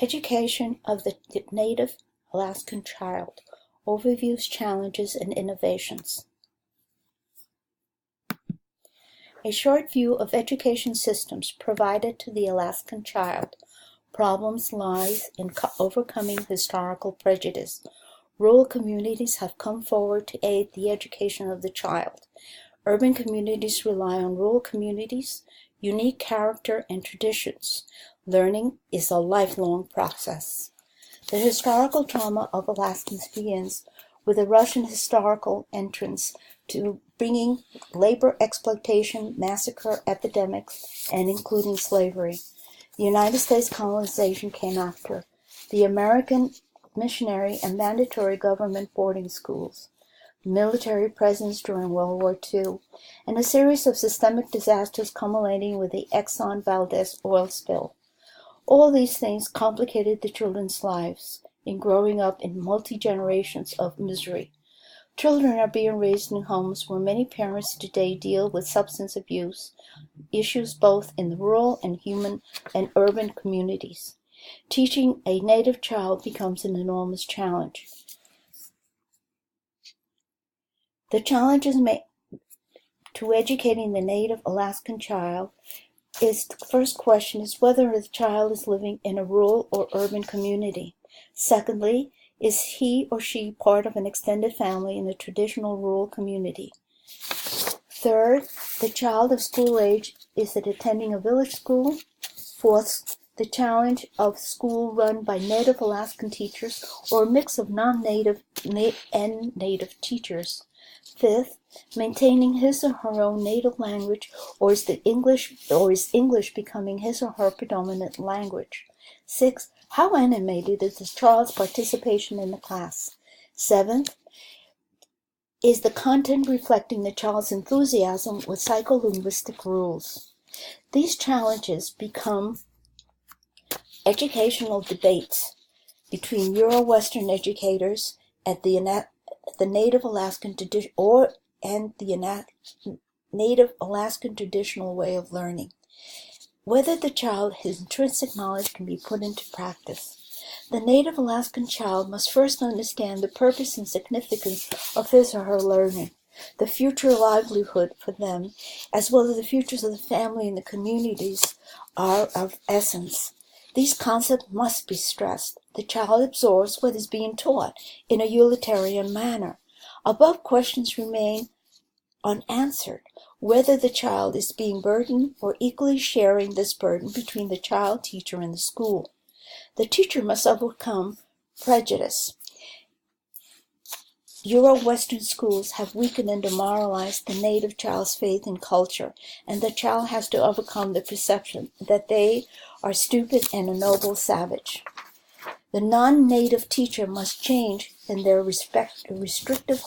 Education of the Native Alaskan Child. Overviews, Challenges, and Innovations. A short view of education systems provided to the Alaskan child. Problems lies in overcoming historical prejudice. Rural communities have come forward to aid the education of the child. Urban communities rely on rural communities, unique character and traditions. Learning is a lifelong process. The historical trauma of Alaskans begins with the Russian historical entrance to bringing labor exploitation, massacre epidemics, and including slavery. The United States colonization came after. The American missionary and mandatory government boarding schools, military presence during World War II, and a series of systemic disasters culminating with the Exxon Valdez oil spill. All these things complicated the children's lives in growing up in multi-generations of misery. Children are being raised in homes where many parents today deal with substance abuse issues both in the rural and urban communities. Teaching a Native child becomes an enormous challenge. The challenges to educating the Native Alaskan child the first question is whether the child is living in a rural or urban community. Secondly, is he or she part of an extended family in a traditional rural community? Third, the child of school age, is it attending a village school? Fourth, the challenge of school run by Native Alaskan teachers or a mix of non-Native and Native teachers. Fifth, maintaining his or her own native language, or is English becoming his or her predominant language? Sixth, how animated is the child's participation in the class? Seventh, is the content reflecting the child's enthusiasm with psycholinguistic rules? These challenges become educational debates between Euro-Western educators at the Native Alaskan Native Alaskan traditional way of learning. Whether the child's intrinsic knowledge can be put into practice. The Native Alaskan child must first understand the purpose and significance of his or her learning, the future livelihood for them, as well as the futures of the family and the communities are of essence. These concepts must be stressed. The child absorbs what is being taught in a utilitarian manner. Above questions remain unanswered. Whether the child is being burdened or equally sharing this burden between the child, teacher, and the school. The teacher must overcome prejudice. Euro-Western schools have weakened and demoralized the native child's faith in culture, and the child has to overcome the perception that they are stupid and a noble savage. The non-native teacher must change in their restrictive,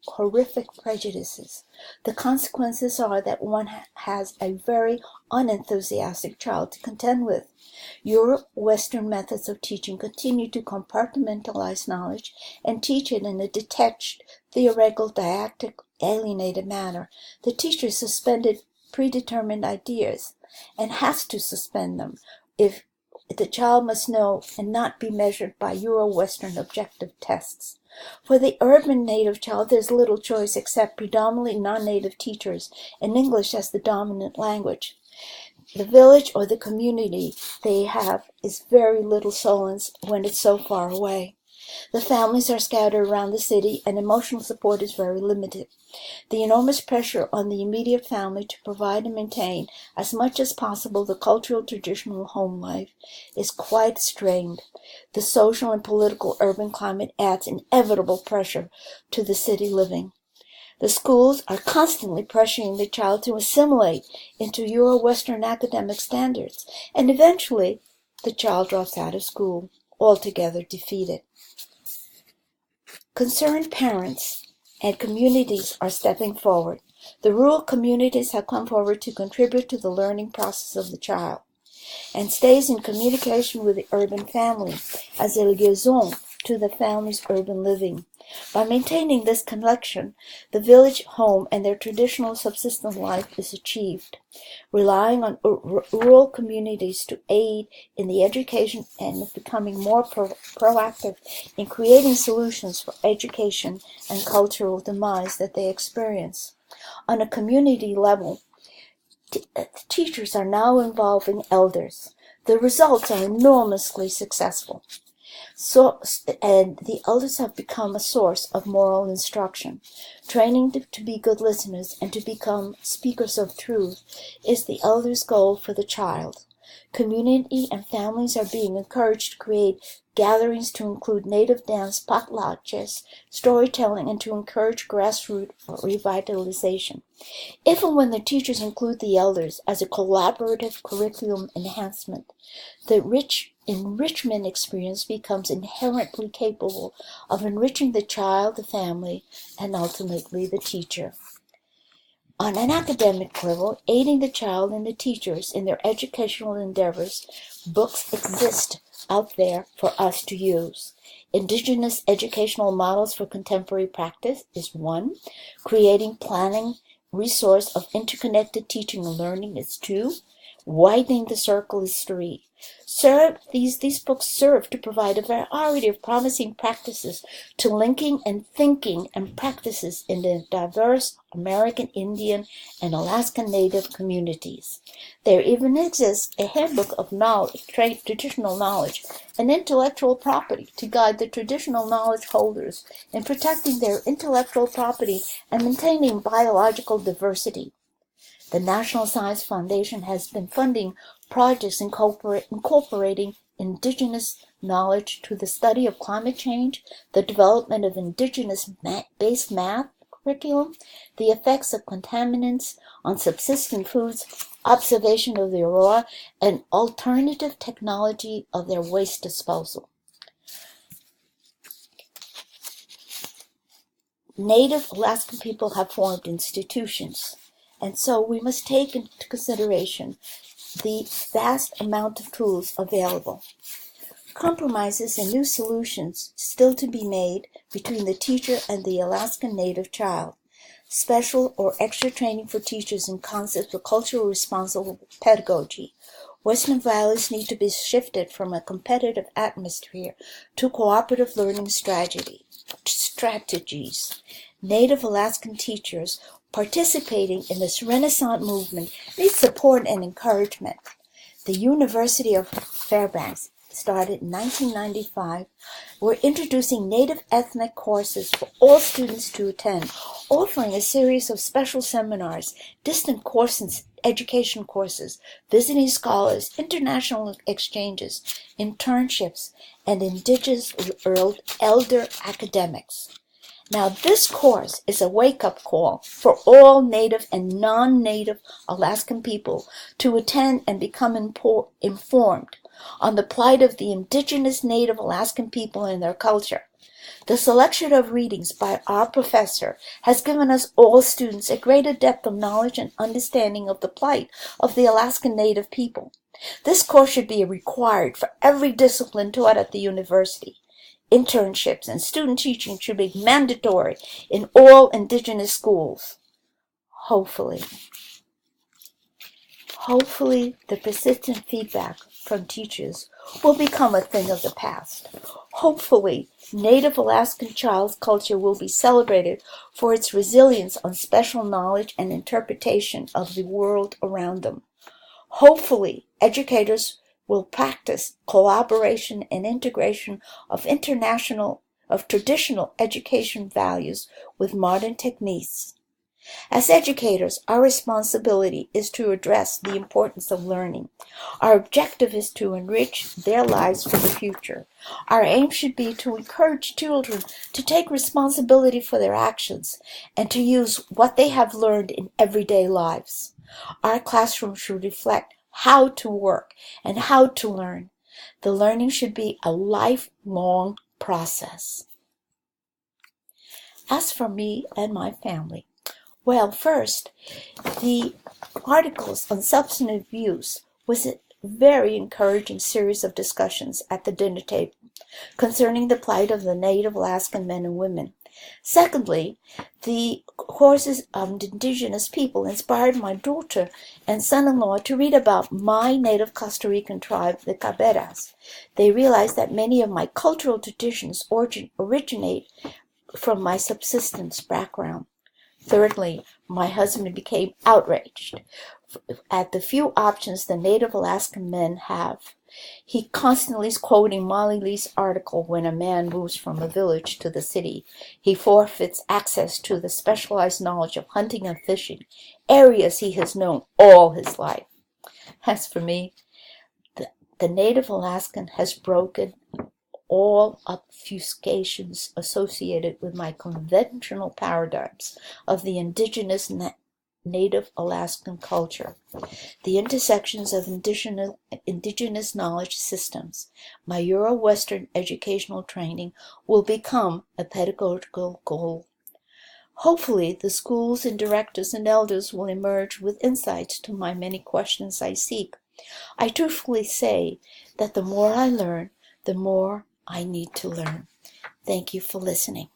horrific prejudices. The consequences are that one has a very unenthusiastic child to contend with. Euro-Western methods of teaching continue to compartmentalize knowledge and teach it in a detached, theoretical, didactic, alienated manner. The teacher suspended predetermined ideas and has to suspend them if the child must know and not be measured by Euro-Western objective tests. For the urban native child, there's little choice except predominantly non-native teachers and English as the dominant language. The village or the community they have is very little solace when it's so far away. The families are scattered around the city and emotional support is very limited. The enormous pressure on the immediate family to provide and maintain as much as possible the cultural traditional home life is quite strained. The social and political urban climate adds inevitable pressure to the city living. The schools are constantly pressuring the child to assimilate into Euro-Western academic standards, and eventually the child drops out of school, altogether defeated. Concerned parents and communities are stepping forward. The rural communities have come forward to contribute to the learning process of the child and stays in communication with the urban family as a liaison to the family's urban living. By maintaining this connection, the village home and their traditional subsistence life is achieved, relying on rural communities to aid in the education and becoming more proactive in creating solutions for education and cultural demise that they experience. On a community level, teachers are now involving elders. The results are enormously successful. And the elders have become a source of moral instruction. Training to be good listeners and to become speakers of truth is the elder's goal for the child. Community and families are being encouraged to create gatherings to include native dance, potlatches, storytelling, and to encourage grassroots revitalization. If and when the teachers include the elders as a collaborative curriculum enhancement, the rich enrichment experience becomes inherently capable of enriching the child, the family, and ultimately the teacher. On an academic level, aiding the child and the teachers in their educational endeavors, books exist out there for us to use. Indigenous educational models for contemporary practice is one. Creating planning resource of interconnected teaching and learning is two. Widening the circle is three. These books serve to provide a variety of promising practices to linking and thinking and practices in the diverse American Indian and Alaskan Native communities. There even exists a handbook of traditional knowledge and intellectual property to guide the traditional knowledge holders in protecting their intellectual property and maintaining biological diversity. The National Science Foundation has been funding projects incorporating indigenous knowledge to the study of climate change, the development of indigenous-based math curriculum, the effects of contaminants on subsistence foods, observation of the aurora, and alternative technology of their waste disposal. Native Alaskan people have formed institutions. And so we must take into consideration the vast amount of tools available. Compromises and new solutions still to be made between the teacher and the Alaskan Native child. Special or extra training for teachers in concepts of culturally responsible pedagogy. Western values need to be shifted from a competitive atmosphere to cooperative learning strategies. Native Alaskan teachers participating in this Renaissance movement needs support and encouragement. The University of Fairbanks, started in 1995, we're introducing Native ethnic courses for all students to attend, offering a series of special seminars, distant courses, education courses, visiting scholars, international exchanges, internships, and indigenous elder academics. Now, this course is a wake-up call for all Native and non-Native Alaskan people to attend and become informed on the plight of the indigenous Native Alaskan people and their culture. The selection of readings by our professor has given us all students a greater depth of knowledge and understanding of the plight of the Alaskan Native people. This course should be required for every discipline taught at the university. Internships and student teaching should be mandatory in all indigenous schools. Hopefully, the persistent feedback from teachers will become a thing of the past. Hopefully, Native Alaskan child's culture will be celebrated for its resilience on special knowledge and interpretation of the world around them. Hopefully, educators will practice collaboration and integration of traditional education values with modern techniques. As educators, our responsibility is to address the importance of learning. Our objective is to enrich their lives for the future. Our aim should be to encourage children to take responsibility for their actions and to use what they have learned in everyday lives. Our classroom should reflect how to work and how to learn. The learning should be a lifelong process. As for me and my family, well, first, the articles on substantive abuse was a very encouraging series of discussions at the dinner table concerning the plight of the Native Alaskan men and women. Secondly, the courses of indigenous people inspired my daughter and son-in-law to read about my native Costa Rican tribe, the Caberas. They realized that many of my cultural traditions originate from my subsistence background. Thirdly, my husband became outraged at the few options the Native Alaskan men have. He constantly is quoting Molly Lee's article, "When a man moves from a village to the city, he forfeits access to the specialized knowledge of hunting and fishing, areas he has known all his life." As for me, the Native Alaskan has broken all obfuscations associated with my conventional paradigms of the indigenous Native Alaskan culture. The intersections of indigenous knowledge systems, my Euro-Western educational training will become a pedagogical goal. Hopefully, the schools and directors and elders will emerge with insights to my many questions I seek. I truthfully say that the more I learn, the more I need to learn. Thank you for listening.